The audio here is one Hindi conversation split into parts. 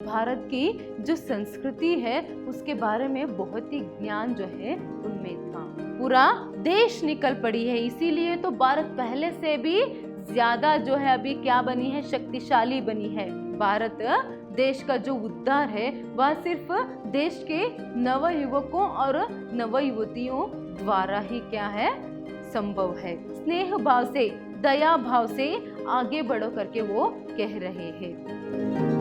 भारत की जो संस्कृति है उसके बारे में बहुत ही ज्ञान जो है उनमें था। पूरा देश निकल पड़ी है, इसीलिए तो भारत पहले से भी ज्यादा जो है अभी क्या बनी है, शक्तिशाली बनी है। भारत देश का जो उद्धार है वह सिर्फ देश के नव युवकों और नव युवतियों द्वारा ही क्या है, संभव है। स्नेह भाव से, दया भाव से आगे बढ़ो करके वो कह रहे हैं।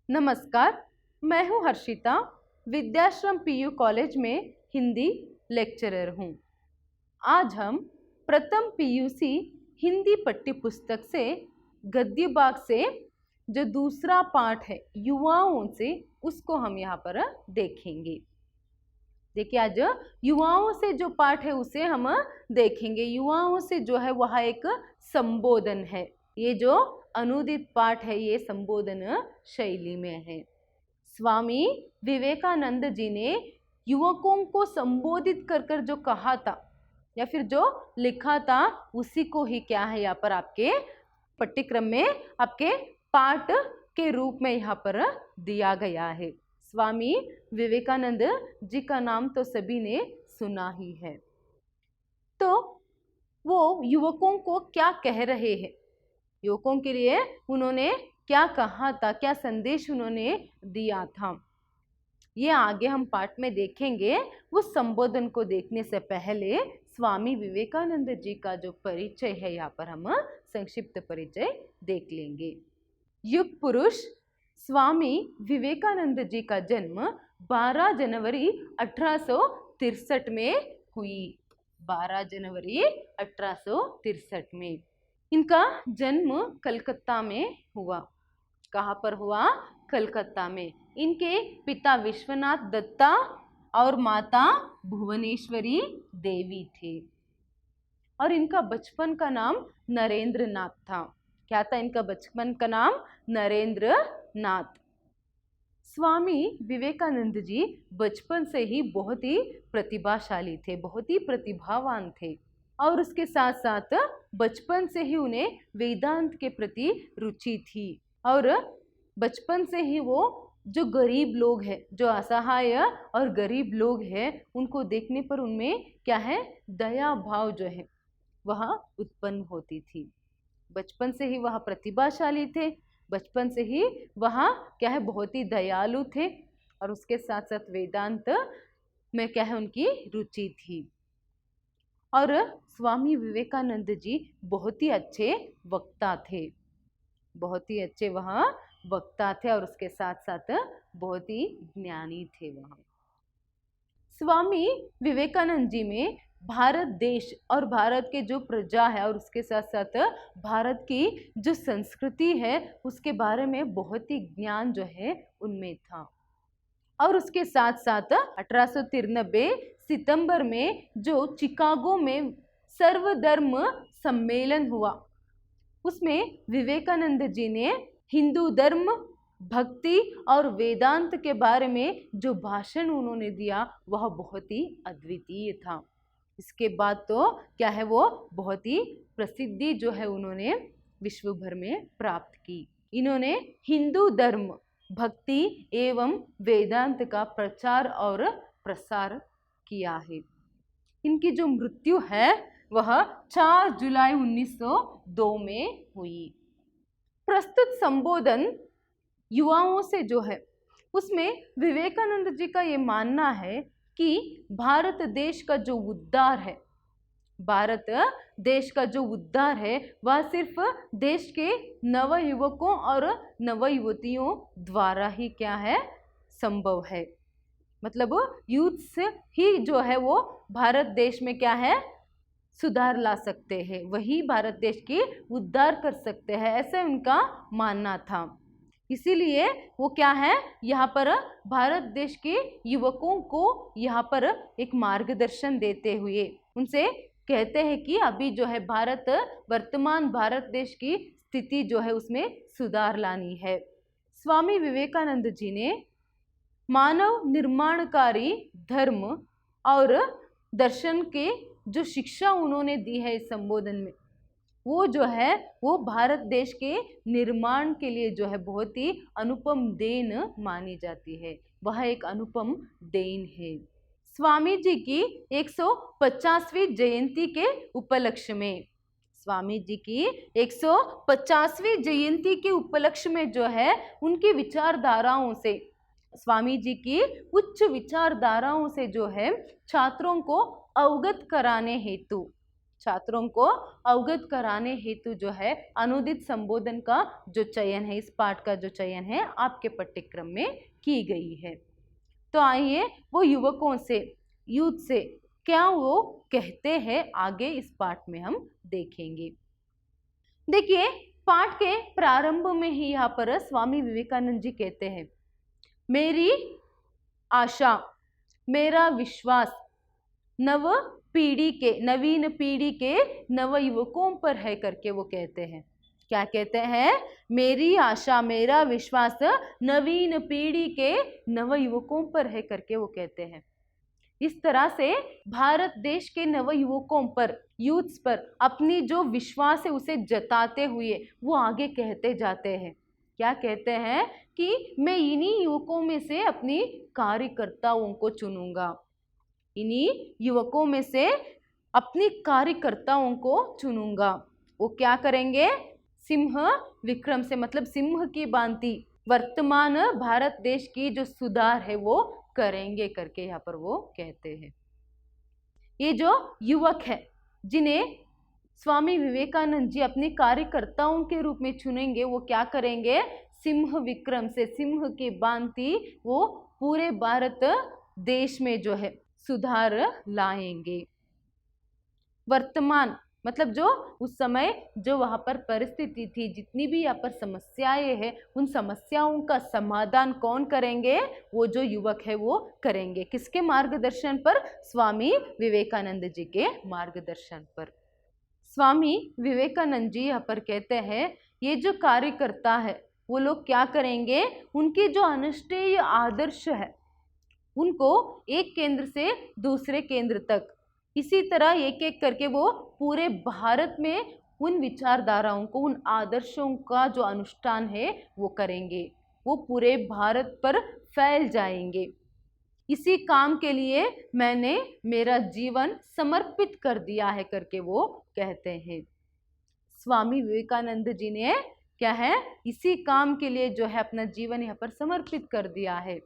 नमस्कार, मैं हूं हर्षिता, विद्याश्रम पीयू कॉलेज में हिंदी लेक्चरर हूं। आज हम प्रथम पीयूसी हिंदी पाठ्य पुस्तक से गद्य भाग से जो दूसरा पाठ है युवाओं से, उसको हम यहाँ पर देखेंगे। देखिए, आज युवाओं से जो पाठ है उसे हम देखेंगे। युवाओं से जो है वह एक संबोधन है। ये जो अनुदित पाठ है ये संबोधन शैली में है। स्वामी विवेकानंद जी ने युवकों को संबोधित कर कर जो कहा था या फिर जो लिखा था उसी को ही क्या है यहाँ पर आपके पाठ्यक्रम में आपके पाठ के रूप में यहाँ पर दिया गया है। स्वामी विवेकानंद जी का नाम तो सभी ने सुना ही है। तो वो युवकों को क्या कह रहे हैं, युवकों के लिए उन्होंने क्या कहा था, क्या संदेश उन्होंने दिया था, ये आगे हम पाठ में देखेंगे। उस संबोधन को देखने से पहले स्वामी विवेकानंद जी का जो परिचय है यहाँ पर हम संक्षिप्त परिचय देख लेंगे। युग पुरुष स्वामी विवेकानंद जी का जन्म 12 जनवरी 1863 में हुई। 12 जनवरी 1863 में इनका जन्म कलकत्ता में हुआ। कहाँ पर हुआ? कलकत्ता में। इनके पिता विश्वनाथ दत्ता और माता भुवनेश्वरी देवी थे। और इनका बचपन का नाम नरेंद्र नाथ था। क्या था इनका बचपन का नाम? नरेंद्र नाथ। स्वामी विवेकानंद जी बचपन से ही बहुत ही प्रतिभाशाली थे, बहुत ही प्रतिभावान थे। और उसके साथ साथ बचपन से ही उन्हें वेदांत के प्रति रुचि थी। और बचपन से ही वो जो गरीब लोग हैं, जो असहाय और गरीब लोग हैं, उनको देखने पर उनमें क्या है, दया भाव जो है वह उत्पन्न होती थी। बचपन से ही वह प्रतिभाशाली थे, बचपन से ही वह क्या है, बहुत ही दयालु थे। और उसके साथ साथ वेदांत में क्या है, उनकी रुचि थी। और स्वामी विवेकानंद जी बहुत ही अच्छे वक्ता थे, बहुत ही अच्छे वह वक्ता थे। और उसके साथ साथ बहुत ही ज्ञानी थे वह। स्वामी विवेकानंद जी में भारत देश और भारत के जो प्रजा है और उसके साथ साथ भारत की जो संस्कृति है उसके बारे में बहुत ही ज्ञान जो है उनमें था। और उसके साथ साथ 1893 सितंबर में जो चिकागो में सर्वधर्म सम्मेलन हुआ, उसमें विवेकानंद जी ने हिंदू धर्म, भक्ति और वेदांत के बारे में जो भाषण उन्होंने दिया वह बहुत ही अद्वितीय था। इसके बाद तो क्या है, वो बहुत ही प्रसिद्धि जो है उन्होंने विश्व भर में प्राप्त की। इन्होंने हिंदू धर्म, भक्ति एवं वेदांत का प्रचार और प्रसार किया है। इनकी जो मृत्यु है वह 4 जुलाई 1902 में हुई। प्रस्तुत संबोधन युवाओं से जो है उसमें विवेकानंद जी का ये मानना है कि भारत देश का जो उद्धार है, भारत देश का जो उद्धार है वह सिर्फ देश के नव युवकों और नव युवतियों द्वारा ही क्या है, संभव है। मतलब यूथ से ही जो है वो भारत देश में क्या है, सुधार ला सकते हैं, वही भारत देश की उद्धार कर सकते हैं, ऐसा उनका मानना था। इसीलिए वो क्या है, यहाँ पर भारत देश के युवकों को यहाँ पर एक मार्गदर्शन देते हुए उनसे कहते हैं कि अभी जो है भारत, वर्तमान भारत देश की स्थिति जो है उसमें सुधार लानी है। स्वामी विवेकानंद जी ने मानव निर्माणकारी धर्म और दर्शन के जो शिक्षा उन्होंने दी है इस संबोधन में, वो जो है वो भारत देश के निर्माण के लिए जो है बहुत ही अनुपम देन मानी जाती है। वह एक अनुपम देन है। स्वामी जी की 150वीं जयंती के उपलक्ष्य में, स्वामी जी की 150वीं जयंती के उपलक्ष्य में जो है उनकी विचारधाराओं से, स्वामी जी की उच्च विचारधाराओं से जो है छात्रों को अवगत कराने हेतु, छात्रों को अवगत कराने हेतु जो है अनुदित संबोधन का जो चयन है, इस पाठ का जो चयन है आपके पाठ्यक्रम में की गई है। तो आइए वो युवकों से, यूथ से क्या वो कहते हैं आगे इस पाठ में हम देखेंगे। देखिए, पाठ के प्रारंभ में ही यहाँ पर स्वामी विवेकानंद जी कहते हैं, मेरी आशा, मेरा विश्वास नवीन पीढ़ी के नव युवकों पर है करके वो कहते हैं। क्या कहते हैं? मेरी आशा, मेरा विश्वास नवीन पीढ़ी के नव युवकों पर है करके वो कहते हैं। इस तरह से भारत देश के नव युवकों पर, यूथ्स पर अपनी जो विश्वास है उसे जताते हुए वो आगे कहते जाते हैं। क्या कहते हैं? कि मैं इन्हीं युवकों में से अपनी कार्यकर्ताओं को चुनूंगा, इन्हीं युवकों में से अपनी कार्यकर्ताओं को चुनूंगा। वो क्या करेंगे? सिंह विक्रम से, मतलब सिंह की भांति वर्तमान भारत देश की जो सुधार है वो करेंगे करके यहाँ पर वो कहते हैं। ये जो युवक है जिन्हें स्वामी विवेकानंद जी अपने कार्यकर्ताओं के रूप में चुनेंगे, वो क्या करेंगे? सिंह विक्रम से, सिंह की भांति वो पूरे भारत देश में जो है सुधार लाएंगे। वर्तमान मतलब जो उस समय जो वहां पर परिस्थिति थी, जितनी भी यहाँ पर समस्याएं हैं, उन समस्याओं का समाधान कौन करेंगे? वो जो युवक है वो करेंगे। किसके मार्गदर्शन पर? स्वामी विवेकानंद जी के मार्गदर्शन पर। स्वामी विवेकानंद जी यहाँ पर कहते हैं, ये जो कार्यकर्ता है वो लोग क्या करेंगे? उनके जो अनुष्ठेय आदर्श है उनको एक केंद्र से दूसरे केंद्र तक, इसी तरह एक एक करके वो पूरे भारत में उन विचारधाराओं को, उन आदर्शों का जो अनुष्ठान है वो करेंगे, वो पूरे भारत पर फैल जाएंगे। इसी काम के लिए मैंने मेरा जीवन समर्पित कर दिया है करके वो कहते हैं। स्वामी विवेकानंद जी ने क्या है? इसी काम के लिए जो है अपना जीवन यहाँ पर समर्पित कर दिया है।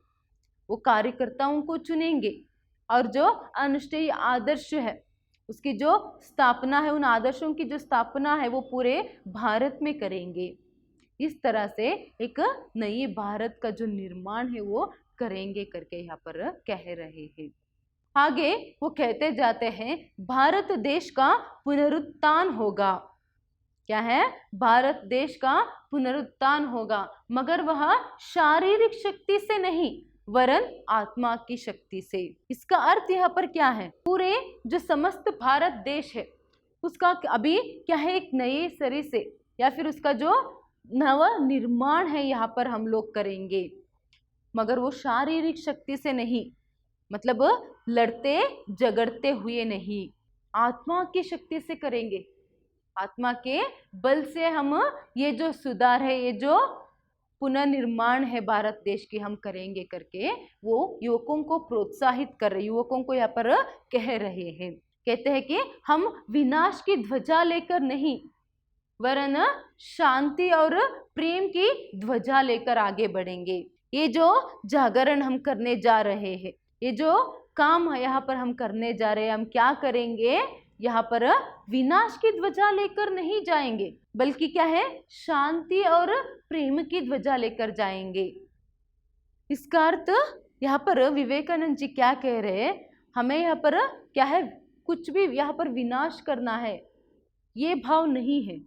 वो कार्यकर्ताओं को चुनेंगे और जो अनुष्ठेय आदर्श है उसकी जो स्थापना है, उन आदर्शों की जो स्थापना है वो पूरे भारत में करेंगे। इस तरह से एक नई भारत का जो निर्माण है वो करेंगे करके यहाँ पर कह रहे हैं। आगे वो कहते जाते हैं, भारत देश का पुनरुत्थान होगा। क्या है? भारत देश का पुनरुत्थान होगा, मगर वह शारीरिक शक्ति से नहीं वरन आत्मा की शक्ति से। इसका अर्थ यहाँ पर क्या है? पूरे जो समस्त भारत देश है उसका अभी क्या है? एक नए सिरे से या फिर उसका जो नव निर्माण है यहाँ पर हम लोग करेंगे, मगर वो शारीरिक शक्ति से नहीं, मतलब लड़ते झगड़ते हुए नहीं, आत्मा की शक्ति से करेंगे। आत्मा के बल से हम ये जो सुधार है, ये जो पुनर्निर्माण है भारत देश की, हम करेंगे करके वो युवकों को प्रोत्साहित कर रहे, युवकों को यहाँ पर कह रहे हैं। कहते हैं कि हम विनाश की ध्वजा लेकर नहीं वरन शांति और प्रेम की ध्वजा लेकर आगे बढ़ेंगे। ये जो जागरण हम करने जा रहे हैं, ये जो काम यहाँ पर हम करने जा रहे हैं, हम क्या करेंगे? यहाँ पर विनाश की ध्वजा लेकर नहीं जाएंगे, बल्कि क्या है? शांति और प्रेम की ध्वजा लेकर जाएंगे। इसका अर्थ यहाँ पर विवेकानंद जी क्या कह रहे हैं? हमें यहाँ पर क्या है? कुछ भी यहाँ पर विनाश करना है ये भाव नहीं है,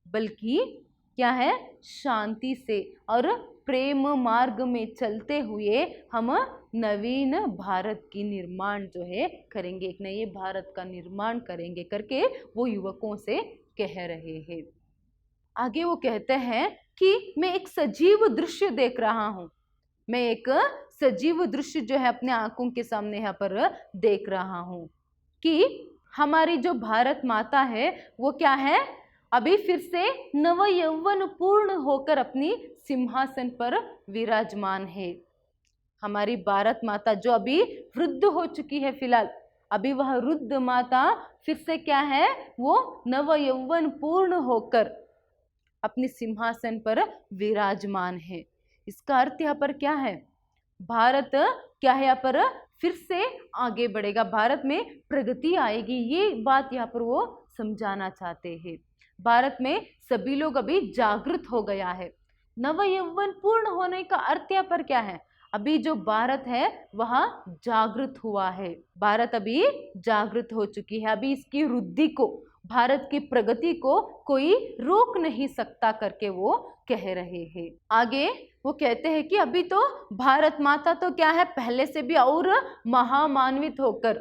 बल्कि क्या है? शांति से और प्रेम मार्ग में चलते हुए हम नवीन भारत की निर्माण जो है करेंगे, एक नए भारत का निर्माण करेंगे करके वो युवकों से कह रहे हैं। आगे वो कहते हैं कि मैं एक सजीव दृश्य देख रहा हूँ, मैं एक सजीव दृश्य जो है अपने आंखों के सामने यहाँ पर देख रहा हूँ कि हमारी जो भारत माता है वो क्या है, अभी फिर से नव यौवन पूर्ण होकर अपनी सिंहासन पर विराजमान है। हमारी भारत माता जो अभी वृद्ध हो चुकी है फिलहाल, अभी वह वृद्ध माता फिर से क्या है, वो नव यौवन पूर्ण होकर अपनी सिंहासन पर विराजमान है। इसका अर्थ यहाँ पर क्या है, भारत क्या है यहाँ पर फिर से आगे बढ़ेगा, भारत में प्रगति आएगी, ये बात यहाँ पर वो समझाना चाहते हैं। भारत में सभी लोग अभी जागृत हो गया है। नव यौवन पूर्ण होने का अर्थ यहाँ पर क्या है, अभी जो भारत है वह जागृत हुआ है, भारत अभी जागृत हो चुकी है, अभी इसकी वृद्धि को, भारत की प्रगति को कोई रोक नहीं सकता करके वो कह रहे हैं। आगे वो कहते हैं कि अभी तो भारत माता तो क्या है, पहले से भी और महामान्वित होकर,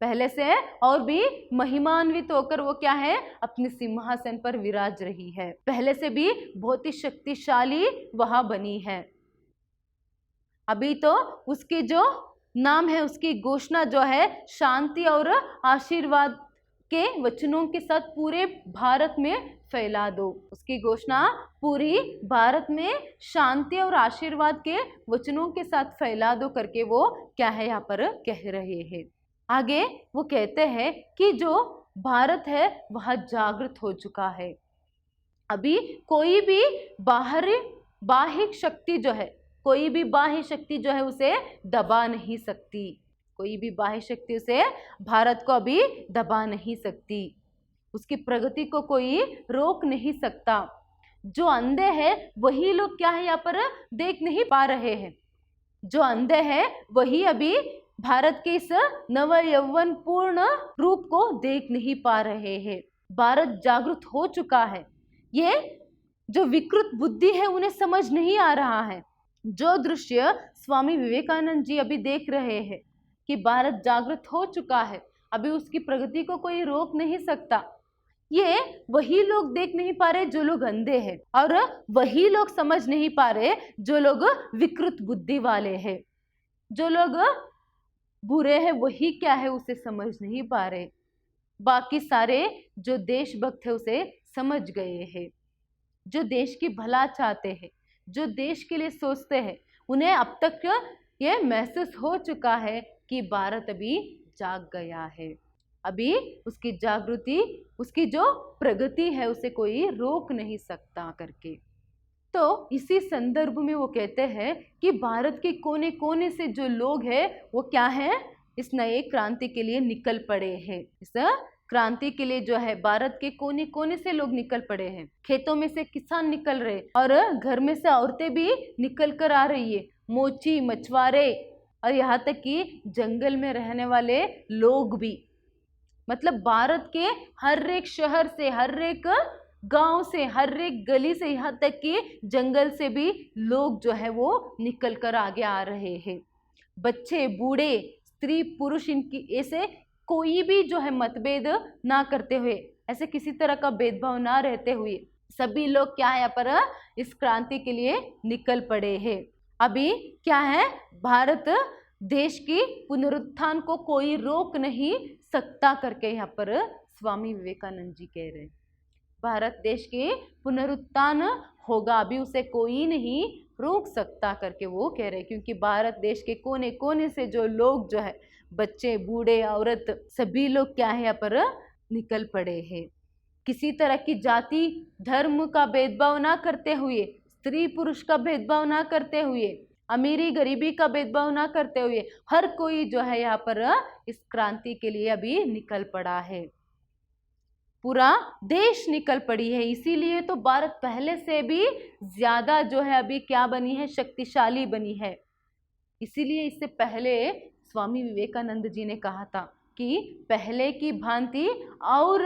पहले से और भी महिमान्वित होकर वो क्या है, अपने सिंहासन पर विराज रही है, पहले से भी बहुत ही शक्तिशाली वह बनी है। अभी तो उसके जो नाम है, उसकी घोषणा जो है शांति और आशीर्वाद के वचनों के साथ पूरे भारत में फैला दो, उसकी घोषणा पूरी भारत में शांति और आशीर्वाद के वचनों के साथ फैला दो करके वो क्या है यहाँ पर कह रहे हैं। आगे वो कहते हैं कि जो भारत है वह जागृत हो चुका है, अभी कोई भी बाह्य शक्ति जो है, कोई भी बाह्य शक्ति जो है उसे दबा नहीं सकती, कोई भी बाह्य शक्ति उसे भारत को अभी दबा नहीं सकती, उसकी प्रगति को कोई रोक नहीं सकता। जो अंधे हैं वही लोग क्या है यहाँ पर देख नहीं पा रहे हैं, जो अंधे हैं वही अभी भारत के इस नव यौवन पूर्ण रूप को देख नहीं पा रहे हैं। भारत जागृत हो चुका है, ये जो विकृत बुद्धि है उन्हें समझ नहीं आ रहा है। जो दृश्य स्वामी विवेकानंद जी अभी देख रहे हैं कि भारत जागृत हो चुका है, अभी उसकी प्रगति को कोई रोक नहीं सकता, ये वही लोग देख नहीं पा रहे जो लोग अंधे हैं, और वही लोग समझ नहीं पा रहे जो लोग विकृत बुद्धि वाले हैं। जो लोग बुरे हैं वही क्या है उसे समझ नहीं पा रहे, बाकी सारे जो देशभक्त है उसे समझ गए हैं। जो देश की भला चाहते हैं, जो देश के लिए सोचते हैं, उन्हें अब तक ये महसूस हो चुका है कि भारत अभी जाग गया है, अभी उसकी जागृति, उसकी जो प्रगति है उसे कोई रोक नहीं सकता करके। तो इसी संदर्भ में वो कहते हैं कि भारत के कोने कोने से जो लोग हैं वो क्या है, इस नए क्रांति के लिए निकल पड़े हैं। इस क्रांति के लिए जो है भारत के कोने कोने से लोग निकल पड़े हैं, खेतों में से किसान निकल रहे और घर में से औरतें भी निकल कर आ रही है, मोची, मछुआरे और यहाँ तक कि जंगल में रहने वाले लोग भी, मतलब भारत के हर एक शहर से, हर एक गांव से, हर एक गली से, यहाँ तक कि जंगल से भी लोग जो है वो निकल कर आगे आ रहे हैं। बच्चे, बूढ़े, स्त्री, पुरुष, इनकी ऐसे कोई भी जो है मतभेद ना करते हुए, ऐसे किसी तरह का भेदभाव ना रहते हुए सभी लोग क्या है यहाँ पर इस क्रांति के लिए निकल पड़े हैं। अभी क्या है, भारत देश की पुनरुत्थान को कोई रोक नहीं सकता करके यहाँ पर स्वामी विवेकानंद जी कह रहे हैं। भारत देश के पुनरुत्थान होगा, अभी उसे कोई नहीं रोक सकता करके वो कह रहे हैं, क्योंकि भारत देश के कोने कोने से जो लोग जो है, बच्चे, बूढ़े, औरत, सभी लोग क्या है यहाँ पर निकल पड़े हैं। किसी तरह की जाति धर्म का भेदभाव ना करते हुए, स्त्री पुरुष का भेदभाव ना करते हुए, अमीरी गरीबी का भेदभाव ना करते हुए हर कोई जो है यहाँ पर इस क्रांति के लिए अभी निकल पड़ा है, पूरा देश निकल पड़ी है। इसीलिए तो भारत पहले से भी ज्यादा जो है अभी क्या बनी है, शक्तिशाली बनी है। इसीलिए इससे पहले स्वामी विवेकानंद जी ने कहा था कि पहले की भांति और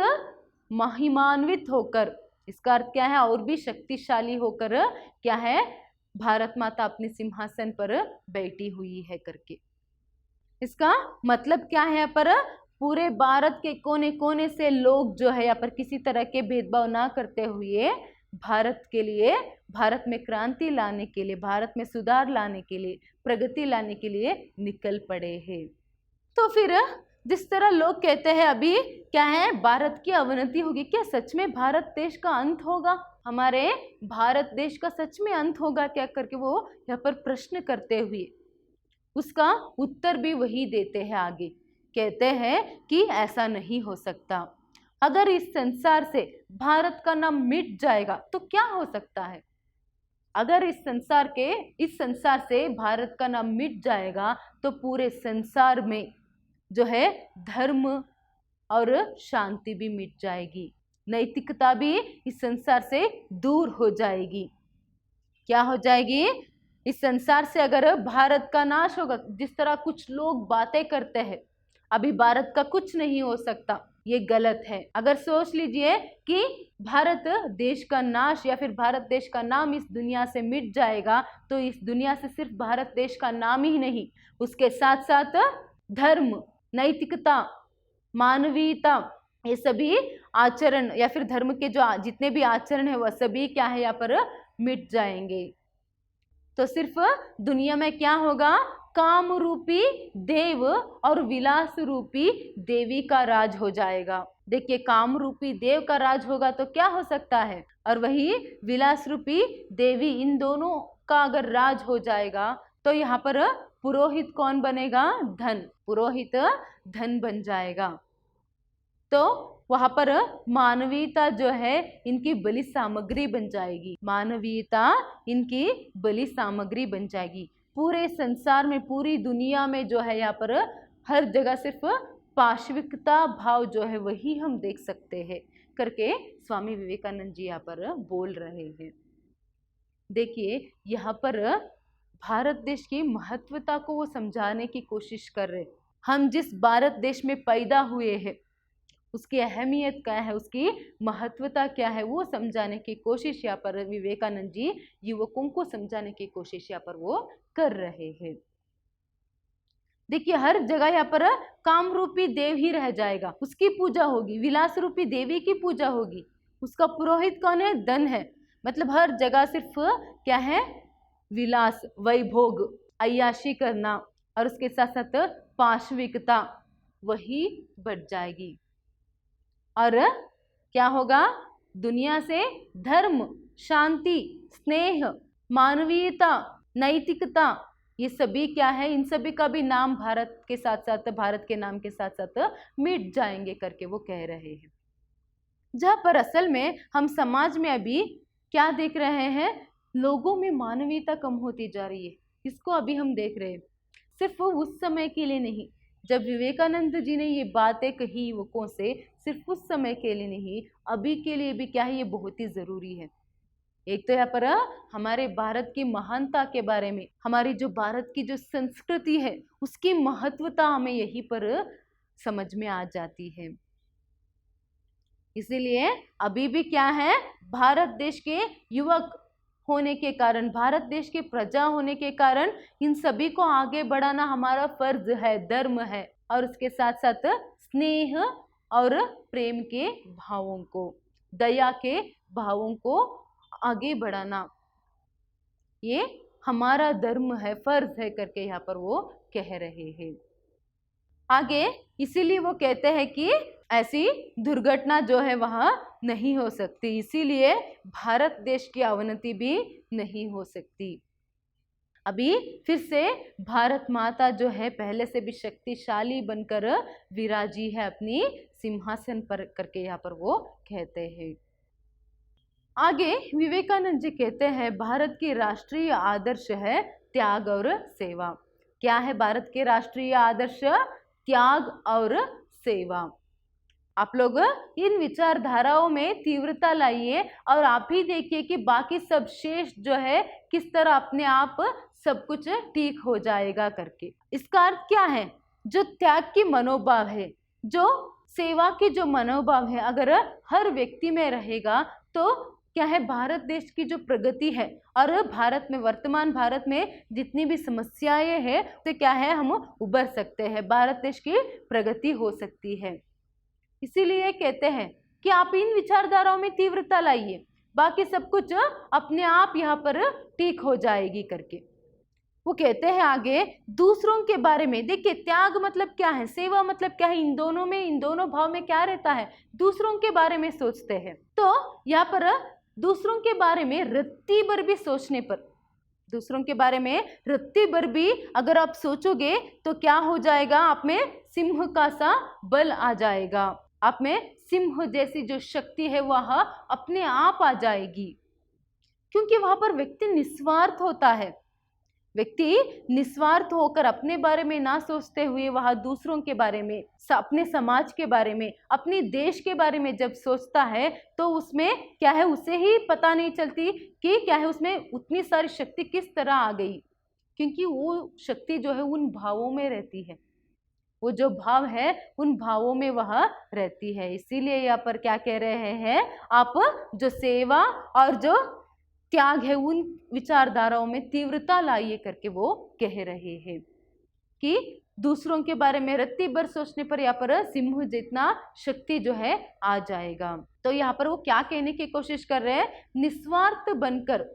महिमान्वित होकर, इसका अर्थ क्या है, और भी शक्तिशाली होकर क्या है, भारत माता अपने सिंहासन पर बैठी हुई है करके। इसका मतलब क्या है, यहाँ पर पूरे भारत के कोने कोने से लोग जो है यहाँ पर किसी तरह के भेदभाव ना करते हुए भारत के लिए, भारत में क्रांति लाने के लिए, भारत में सुधार लाने के लिए, प्रगति लाने के लिए निकल पड़े हैं। तो फिर जिस तरह लोग कहते हैं अभी क्या है, भारत की अवनति होगी, क्या सच में भारत देश का अंत होगा, हमारे भारत देश का सच में अंत होगा क्या करके वो यहाँ पर प्रश्न करते हुए उसका उत्तर भी वही देते हैं आगे। कहते हैं कि ऐसा नहीं हो सकता। अगर इस संसार से भारत का नाम मिट जाएगा तो क्या हो सकता है? अगर इस संसार से भारत का नाम मिट जाएगा तो पूरे संसार में जो है धर्म और शांति भी मिट जाएगी, नैतिकता भी इस संसार से दूर हो जाएगी। क्या हो जाएगी? इस संसार से अगर भारत का नाश होगा, जिस तरह कुछ लोग बातें करते हैं अभी भारत का कुछ नहीं हो सकता, ये गलत है। अगर सोच लीजिए कि भारत देश का नाश या फिर भारत देश का नाम इस दुनिया से मिट जाएगा तो इस दुनिया से सिर्फ भारत देश का नाम ही नहीं, उसके साथ साथ धर्म, नैतिकता, मानवीयता, ये सभी आचरण या फिर धर्म के जो जितने भी आचरण है वह सभी क्या है यहाँ पर मिट जाएंगे। तो सिर्फ दुनिया में क्या होगा? काम रूपी देव और विलास रूपी देवी का राज हो जाएगा। देखिए, काम रूपी देव का राज होगा तो क्या हो सकता है, और वही विलास रूपी देवी, इन दोनों का अगर राज हो जाएगा तो यहाँ पर पुरोहित कौन बनेगा? धन, पुरोहित धन बन जाएगा। तो वहां पर मानवीयता जो है इनकी बलि सामग्री बन जाएगी, मानवीयता इनकी बलि सामग्री बन जाएगी। पूरे संसार में, पूरी दुनिया में जो है यहाँ पर हर जगह सिर्फ पाशविकता भाव जो है वही हम देख सकते हैं करके स्वामी विवेकानंद जी यहाँ पर बोल रहे हैं। देखिए, यहाँ पर भारत देश की महत्वता को वो समझाने की कोशिश कर रहे। हम जिस भारत देश में पैदा हुए हैं उसकी अहमियत क्या है, उसकी महत्वता क्या है, वो समझाने की कोशिश यहाँ पर विवेकानंद जी युवकों को समझाने की कोशिश यहाँ पर वो कर रहे हैं। देखिए, हर जगह यहाँ पर काम रूपी देव ही रह जाएगा, उसकी पूजा होगी, विलास रूपी देवी की पूजा होगी, उसका पुरोहित कौन है? धन है। मतलब हर जगह सिर्फ क्या है? विलास, वैभोग, अय्याशी करना और उसके साथ साथ पाशविकता वही बढ़ जाएगी। और क्या होगा? दुनिया से धर्म, शांति, स्नेह, मानवीयता, नैतिकता, ये सभी क्या है? इन सभी का भी नाम भारत के साथ साथ, भारत के नाम के साथ साथ मिट जाएंगे करके वो कह रहे हैं। जहाँ पर असल में हम समाज में अभी क्या देख रहे हैं? लोगों में मानवीयता कम होती जा रही है, इसको अभी हम देख रहे हैं। सिर्फ उस समय के लिए नहीं, जब विवेकानंद जी ने ये बातें कही युवकों से, सिर्फ उस समय के लिए नहीं, अभी के लिए भी क्या है? ये बहुत ही ज़रूरी है। एक तो यहाँ पर हमारे भारत की महानता के बारे में, हमारी जो भारत की जो संस्कृति है उसकी महत्वता हमें यहीं पर समझ में आ जाती है। इसीलिए अभी भी क्या है? भारत देश के युवक होने के कारण, भारत देश की प्रजा होने के कारण इन सभी को आगे बढ़ाना हमारा फर्ज है, धर्म है। और उसके साथ साथ स्नेह और प्रेम के भावों को, दया के भावों को आगे बढ़ाना ये हमारा धर्म है, फर्ज है करके यहाँ पर वो कह रहे हैं। आगे इसीलिए वो कहते हैं कि ऐसी दुर्घटना जो है वहाँ नहीं हो सकती, इसीलिए भारत देश की अवनति भी नहीं हो सकती। अभी फिर से भारत माता जो है पहले से भी शक्तिशाली बनकर विराजी है अपनी सिंहासन पर करके यहाँ पर वो कहते हैं। आगे विवेकानंद जी कहते हैं भारत की राष्ट्रीय आदर्श है त्याग और सेवा। क्या है भारत के राष्ट्रीय आदर्श? त्याग और सेवा। आप लोग इन विचारधाराओं में तीव्रता लाइए और आप ही देखिए कि बाकी सब शेष जो है किस तरह अपने आप सब कुछ ठीक हो जाएगा करके। इसका अर्थ क्या है? जो त्याग की मनोभाव है, जो सेवा की जो मनोभाव है, अगर हर व्यक्ति में रहेगा तो क्या है? भारत देश की जो प्रगति है और भारत में, वर्तमान भारत में जितनी भी समस्याएं हैं तो क्या है? हम उबर सकते हैं, भारत देश की प्रगति हो सकती है। इसीलिए कहते हैं कि आप इन विचारधाराओं में तीव्रता लाइए, बाकी सब कुछ अपने आप यहाँ पर ठीक हो जाएगी करके। वो कहते हैं आगे दूसरों के बारे में। देखिए त्याग मतलब क्या है, सेवा मतलब क्या है, इन दोनों में, इन दोनों भाव में क्या रहता है, दूसरों के बारे में सोचते हैं। तो यहाँ पर दूसरों के बारे में रत्ती भर भी सोचने पर, दूसरों के बारे में रत्ती भर भी अगर आप सोचोगे तो क्या हो जाएगा, आप में सिंह का सा बल आ जाएगा, आप में सिंह जैसी जो शक्ति है वह अपने आप आ जाएगी। क्योंकि वहां पर व्यक्ति निस्वार्थ होता है, व्यक्ति निस्वार्थ होकर अपने बारे में ना सोचते हुए वह दूसरों के बारे में, अपने समाज के बारे में, अपने देश के बारे में जब सोचता है तो उसमें क्या है, उसे ही पता नहीं चलती कि क्या है उसमें उतनी सारी शक्ति किस तरह आ गई। क्योंकि वो शक्ति जो है उन भावों में रहती है, वो जो भाव है उन भावों में वह रहती है। इसीलिए यहाँ पर क्या कह रहे हैं, आप जो सेवा और जो त्याग है उन विचारधाराओं में तीव्रता लाइए करके वो कह रहे हैं कि दूसरों के बारे में रत्ती भर सोचने पर यहाँ पर सिंह जितना शक्ति जो है आ जाएगा। तो यहाँ पर वो क्या कहने की कोशिश कर रहे हैं, निस्वार्थ बनकर,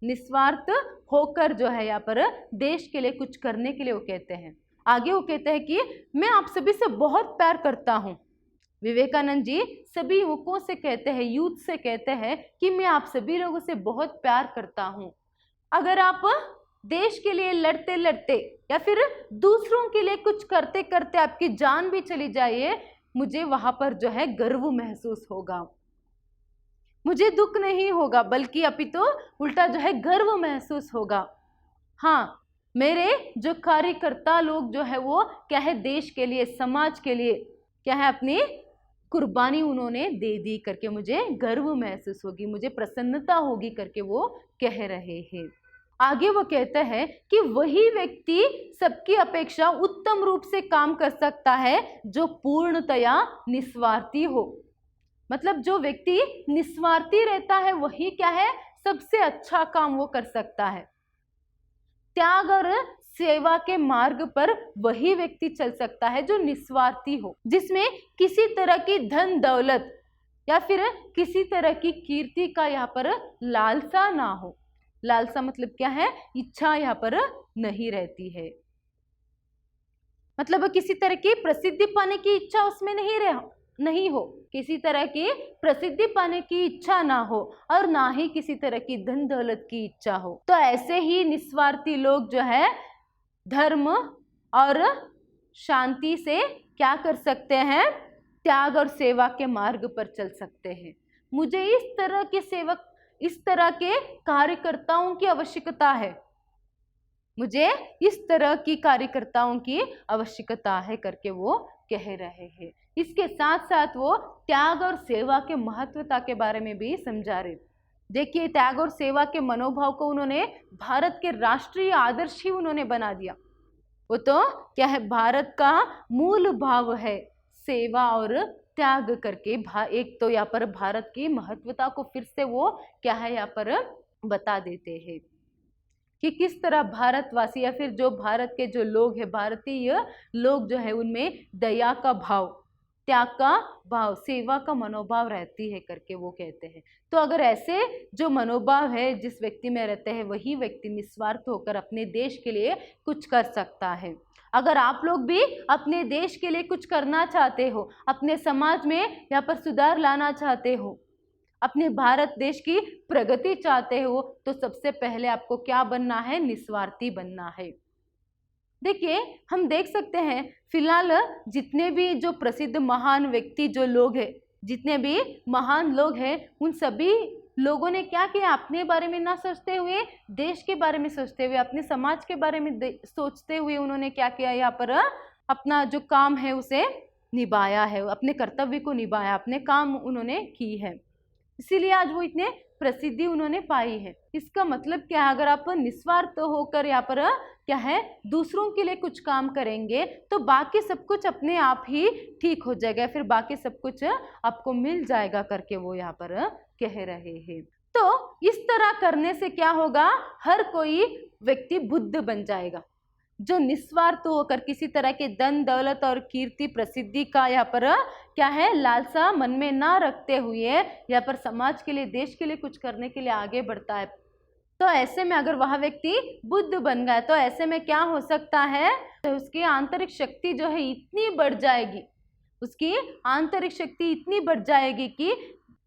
निस्वार्थ होकर जो है यहाँ पर देश के लिए कुछ करने के लिए वो कहते हैं। आगे वो कहते हैं कि मैं आप सभी से बहुत प्यार करता हूँ। विवेकानंद जी सभी युवकों से कहते हैं, यूथ से कहते हैं कि मैं आप सभी लोगों से बहुत प्यार करता हूँ। अगर आप देश के लिए लड़ते लड़ते या फिर दूसरों के लिए कुछ करते करते आपकी जान भी चली जाए, मुझे वहां पर जो है गर्व महसूस होगा, मुझे दुख नहीं होगा, बल्कि अभी तो उल्टा जो है गर्व महसूस होगा। हाँ, मेरे जो कार्यकर्ता लोग जो है वो क्या है, देश के लिए, समाज के लिए क्या है, अपनी कुर्बानी उन्होंने दे दी करके मुझे गर्व महसूस होगी, मुझे प्रसन्नता होगी करके वो कह रहे हैं। आगे वो कहते हैं कि वही व्यक्ति सबकी अपेक्षा उत्तम रूप से काम कर सकता है जो पूर्णतया निस्वार्थी हो। मतलब जो व्यक्ति निस्वार्थी रहता है वही क्या है, सबसे अच्छा काम वो कर सकता है। त्याग और सेवा के मार्ग पर वही व्यक्ति चल सकता है जो निस्वार्थी हो, जिसमें किसी तरह की धन दौलत या फिर किसी तरह की कीर्ति का यहाँ पर लालसा ना हो। लालसा मतलब क्या है, इच्छा यहाँ पर नहीं रहती है, मतलब किसी तरह की प्रसिद्धि पाने की इच्छा उसमें नहीं हो, किसी तरह की प्रसिद्धि पाने की इच्छा ना हो और ना ही किसी तरह की धन दौलत की इच्छा हो। तो ऐसे ही निस्वार्थी लोग जो है धर्म और शांति से क्या कर सकते हैं, त्याग और सेवा के मार्ग पर चल सकते हैं। मुझे इस तरह के सेवक, इस तरह के कार्यकर्ताओं की आवश्यकता है, मुझे इस तरह की कार्यकर्ताओं की आवश्यकता है करके वो कह रहे हैं। इसके साथ साथ वो त्याग और सेवा के महत्वता के बारे में भी समझा रहे। देखिए त्याग और सेवा के मनोभाव को उन्होंने भारत के राष्ट्रीय आदर्श ही उन्होंने बना दिया। वो तो क्या है, भारत का मूल भाव है सेवा और त्याग करके। एक तो यहाँ पर भारत की महत्वता को फिर से वो क्या है यहाँ पर बता देते हैं कि किस तरह भारतवासी या फिर जो भारत के जो लोग हैं, भारतीय लोग जो है उनमें दया का भाव, त्याग का भाव, सेवा का मनोभाव रहती है करके वो कहते हैं। तो अगर ऐसे जो मनोभाव है जिस व्यक्ति में रहते हैं वही व्यक्ति निस्वार्थ होकर अपने देश के लिए कुछ कर सकता है। अगर आप लोग भी अपने देश के लिए कुछ करना चाहते हो, अपने समाज में यहाँ पर सुधार लाना चाहते हो, अपने भारत देश की प्रगति चाहते हो, तो सबसे पहले आपको क्या बनना है, निस्वार्थी बनना है। देखिए हम देख सकते हैं फिलहाल जितने भी जो प्रसिद्ध महान व्यक्ति जो लोग हैं, जितने भी महान लोग हैं, उन सभी लोगों ने क्या किया, अपने बारे में ना सोचते हुए देश के बारे में सोचते हुए, अपने समाज के बारे में सोचते हुए उन्होंने क्या किया, यहाँ पर अपना जो काम है उसे निभाया है, अपने कर्तव्य को निभाया, अपने काम उन्होंने की है, इसीलिए आज वो इतने प्रसिद्धि उन्होंने पाई है। इसका मतलब क्या है, अगर आप निस्वार्थ होकर यहाँ पर क्या है दूसरों के लिए कुछ काम करेंगे तो बाकी सब कुछ अपने आप ही ठीक हो जाएगा, फिर बाकी सब कुछ आपको मिल जाएगा करके वो यहाँ पर कह रहे हैं। तो इस तरह करने से क्या होगा, हर कोई व्यक्ति बुद्ध बन जाएगा जो निस्वार्थ होकर किसी तरह के धन दौलत और कीर्ति प्रसिद्धि का यहाँ पर क्या है लालसा मन में ना रखते हुए यहाँ पर समाज के लिए, देश के लिए कुछ करने के लिए आगे बढ़ता है। तो ऐसे में अगर वह व्यक्ति बुद्ध बन गया तो ऐसे में क्या हो सकता है, तो उसकी आंतरिक शक्ति जो है इतनी बढ़ जाएगी, उसकी आंतरिक शक्ति इतनी बढ़ जाएगी कि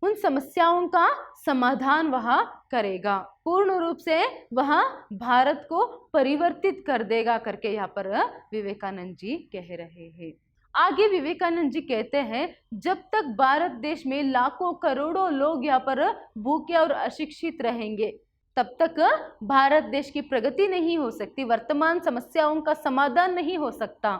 उन समस्याओं का समाधान वह करेगा, पूर्ण रूप से वह भारत को परिवर्तित कर देगा करके यहाँ पर विवेकानंद जी कह रहे हैं। आगे विवेकानंद जी कहते हैं, जब तक भारत देश में लाखों करोड़ों लोग यहाँ पर भूखे और अशिक्षित रहेंगे तब तक भारत देश की प्रगति नहीं हो सकती, वर्तमान समस्याओं का समाधान नहीं हो सकता।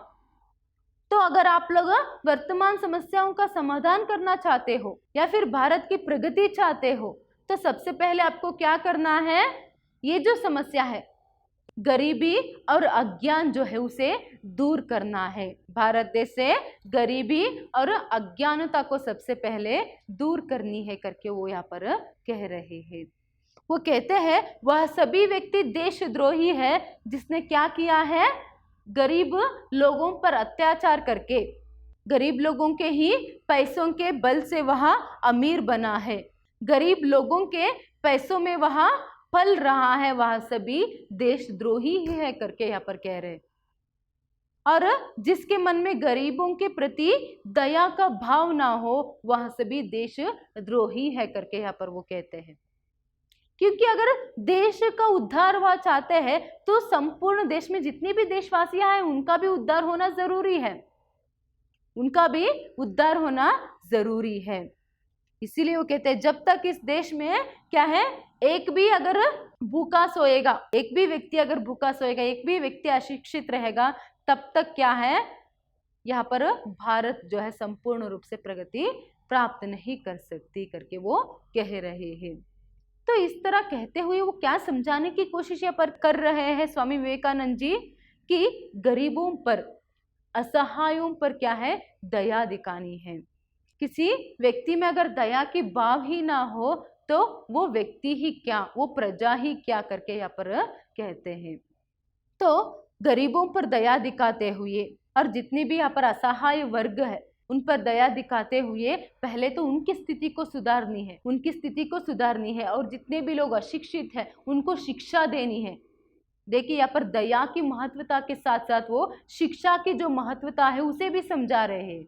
तो अगर आप लोग वर्तमान समस्याओं का समाधान करना चाहते हो या फिर भारत की प्रगति चाहते हो तो सबसे पहले आपको क्या करना है, ये जो समस्या है गरीबी और अज्ञान जो है उसे दूर करना है। भारत देश से गरीबी और अज्ञानता को सबसे पहले दूर करनी है करके वो यहाँ पर कह रहे हैं। वो कहते हैं वह सभी व्यक्ति देशद्रोही है जिसने क्या किया है, गरीब लोगों पर अत्याचार करके गरीब लोगों के ही पैसों के बल से वह अमीर बना है, गरीब लोगों के पैसों में वह पल रहा है, वह सभी देशद्रोही ही है करके यहाँ पर कह रहे। और जिसके मन में गरीबों के प्रति दया का भाव ना हो वह सभी देशद्रोही है करके यहाँ पर वो कहते हैं। क्योंकि अगर देश का उद्धार वह चाहते हैं तो संपूर्ण देश में जितनी भी देशवासियां हैं उनका भी उद्धार होना जरूरी है, उनका भी उद्धार होना जरूरी है। इसीलिए वो कहते हैं जब तक इस देश में क्या है, एक भी अगर भूखा सोएगा, एक भी व्यक्ति अगर भूखा सोएगा, एक भी व्यक्ति अशिक्षित रहेगा तब तक क्या है, यहाँ पर भारत जो है संपूर्ण रूप से प्रगति प्राप्त नहीं कर सकती करके वो कह रहे हैं। तो इस तरह कहते हुए वो क्या समझाने की कोशिश यहाँ पर कर रहे हैं स्वामी विवेकानंद जी कि गरीबों पर, असहायों पर क्या है, दया दिखानी है। किसी व्यक्ति में अगर दया की भाव ही ना हो तो वो व्यक्ति ही क्या, वो प्रजा ही क्या करके यहाँ पर कहते हैं। तो गरीबों पर दया दिखाते हुए और जितने भी यहाँ पर असहाय वर्ग है उन पर दया दिखाते हुए पहले तो उनकी स्थिति को सुधारनी है, उनकी स्थिति को सुधारनी है और जितने भी लोग अशिक्षित हैं उनको शिक्षा देनी है। देखिए यहाँ पर दया की महत्वता के साथ साथ वो शिक्षा की जो महत्वता है उसे भी समझा रहे हैं,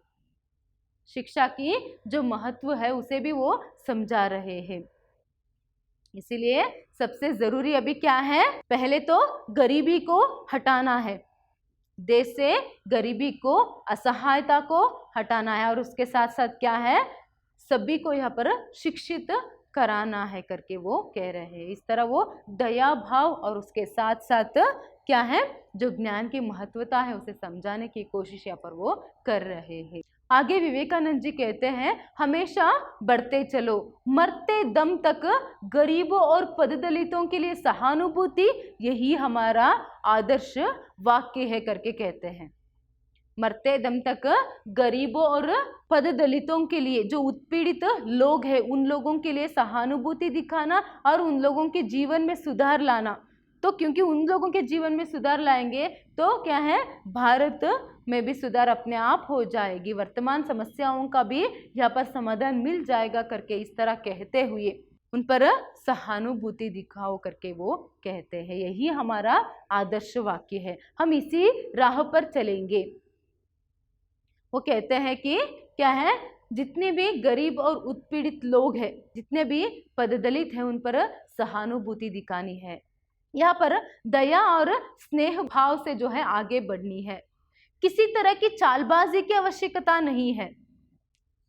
शिक्षा की जो महत्व है उसे भी वो समझा रहे हैं। इसीलिए सबसे जरूरी अभी क्या है, पहले तो गरीबी को हटाना है, देश से गरीबी को, असहायता को हटाना है और उसके साथ साथ क्या है, सभी को यहाँ पर शिक्षित कराना है करके वो कह रहे हैं। इस तरह वो दया भाव और उसके साथ साथ क्या है, जो ज्ञान की महत्वता है उसे समझाने की कोशिश यहाँ पर वो कर रहे हैं। आगे विवेकानंद जी कहते हैं, हमेशा बढ़ते चलो, मरते दम तक गरीबों और पददलितों के लिए सहानुभूति, यही हमारा आदर्श वाक्य है करके कहते हैं। मरते दम तक गरीबों और पददलितों के लिए, जो उत्पीड़ित लोग हैं उन लोगों के लिए सहानुभूति दिखाना और उन लोगों के जीवन में सुधार लाना। तो क्योंकि उन लोगों के जीवन में सुधार लाएंगे तो क्या है, भारत में भी सुधार अपने आप हो जाएगी, वर्तमान समस्याओं का भी यहाँ पर समाधान मिल जाएगा करके इस तरह कहते हुए उन पर सहानुभूति दिखाओ करके वो कहते हैं। यही हमारा आदर्श वाक्य है, हम इसी राह पर चलेंगे। वो कहते हैं कि क्या है, जितने भी गरीब और उत्पीड़ित लोग हैं, जितने भी पददलित हैं उन पर सहानुभूति दिखानी है, यहाँ पर दया और स्नेह भाव से जो है आगे बढ़नी है। किसी तरह की चालबाजी की आवश्यकता नहीं है,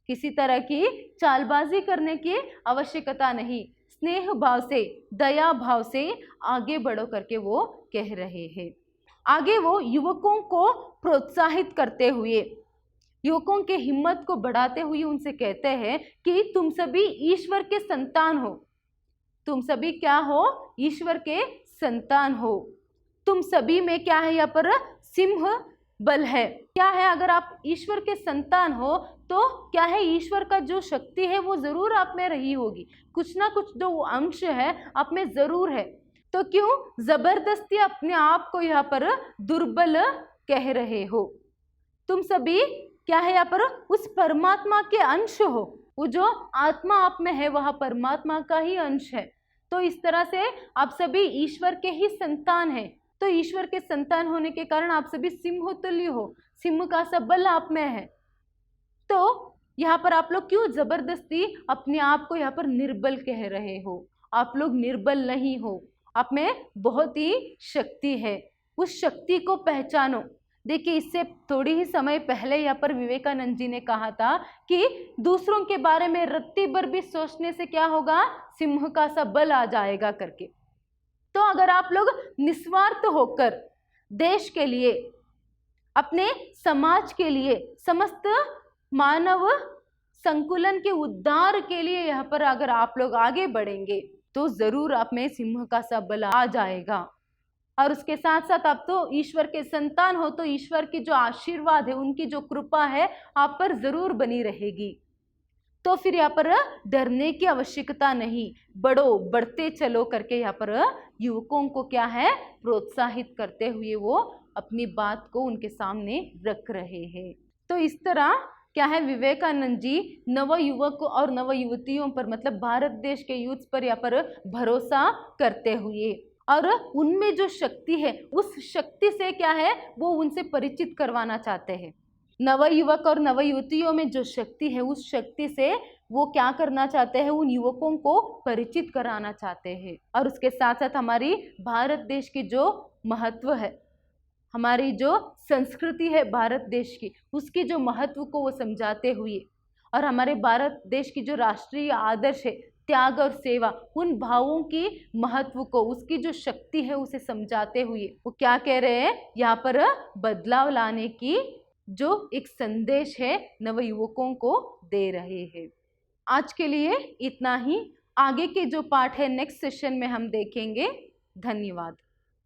किसी तरह की चालबाजी करने की आवश्यकता नहीं, स्नेह भाव से, दया भाव से आगे बढ़ो करके वो कह रहे हैं। आगे वो युवकों को प्रोत्साहित करते हुए, युवकों के हिम्मत को बढ़ाते हुए उनसे कहते हैं कि तुम सभी ईश्वर के संतान हो, तुम सभी क्या हो, ईश्वर के संतान हो, तुम सभी में क्या है, यहाँ पर सिंह बल है। क्या है, अगर आप ईश्वर के संतान हो तो क्या है, ईश्वर का जो शक्ति है वो जरूर आप में रही होगी, कुछ ना कुछ जो अंश है आप में जरूर है। तो क्यों जबरदस्ती अपने आप को यहाँ पर दुर्बल कह रहे हो? तुम सभी क्या है, यहाँ पर उस परमात्मा के अंश हो, वो जो आत्मा आप में है वह परमात्मा का ही अंश है। तो इस तरह से आप सभी ईश्वर के ही संतान हैं। तो ईश्वर के संतान होने के कारण आप सभी सिंहोतुल्य हो, सिंह का सा बल आप में है। तो यहाँ पर आप लोग क्यों जबरदस्ती अपने आप को यहाँ पर निर्बल कह रहे हो? आप लोग निर्बल नहीं हो, आप में बहुत ही शक्ति है, उस शक्ति को पहचानो। देखिए, इससे थोड़ी ही समय पहले यहाँ पर विवेकानंद जी ने कहा था कि दूसरों के बारे में रत्ती भर भी सोचने से क्या होगा, सिंह का सा बल आ जाएगा करके। तो अगर आप लोग निस्वार्थ होकर देश के लिए, अपने समाज के लिए, समस्त मानव संकुलन के उद्धार के लिए यहाँ पर अगर आप लोग आगे बढ़ेंगे तो जरूर आप में सिंह का सा बल आ जाएगा। और उसके साथ साथ आप तो ईश्वर के संतान हो, तो ईश्वर की जो आशीर्वाद है, उनकी जो कृपा है आप पर जरूर बनी रहेगी। तो फिर यहाँ पर डरने की आवश्यकता नहीं, बढ़ो, बढ़ते चलो करके यहाँ पर युवकों को क्या है, प्रोत्साहित करते हुए वो अपनी बात को उनके सामने रख रहे हैं। तो इस तरह क्या है, विवेकानंद जी नव युवक और नव युवतियों पर, मतलब भारत देश के यूथ पर यहाँ पर भरोसा करते हुए और उनमें जो शक्ति है उस शक्ति से क्या है वो उनसे परिचित करवाना चाहते हैं। नव युवक और नव युवतियों में जो शक्ति है उस शक्ति से वो क्या करना चाहते हैं, उन युवकों को परिचित कराना चाहते हैं। और उसके साथ साथ हमारी भारत देश की जो महत्व है, हमारी जो संस्कृति है भारत देश की, उसकी जो महत्व को वो समझाते हुए, और हमारे भारत देश की जो राष्ट्रीय आदर्श है त्याग और सेवा, उन भावों की महत्व को, उसकी जो शक्ति है उसे समझाते हुए वो क्या कह रहे हैं, यहाँ पर बदलाव लाने की जो एक संदेश है नवयुवकों को दे रहे हैं। आज के लिए इतना ही। आगे के जो पाठ है नेक्स्ट सेशन में हम देखेंगे। धन्यवाद।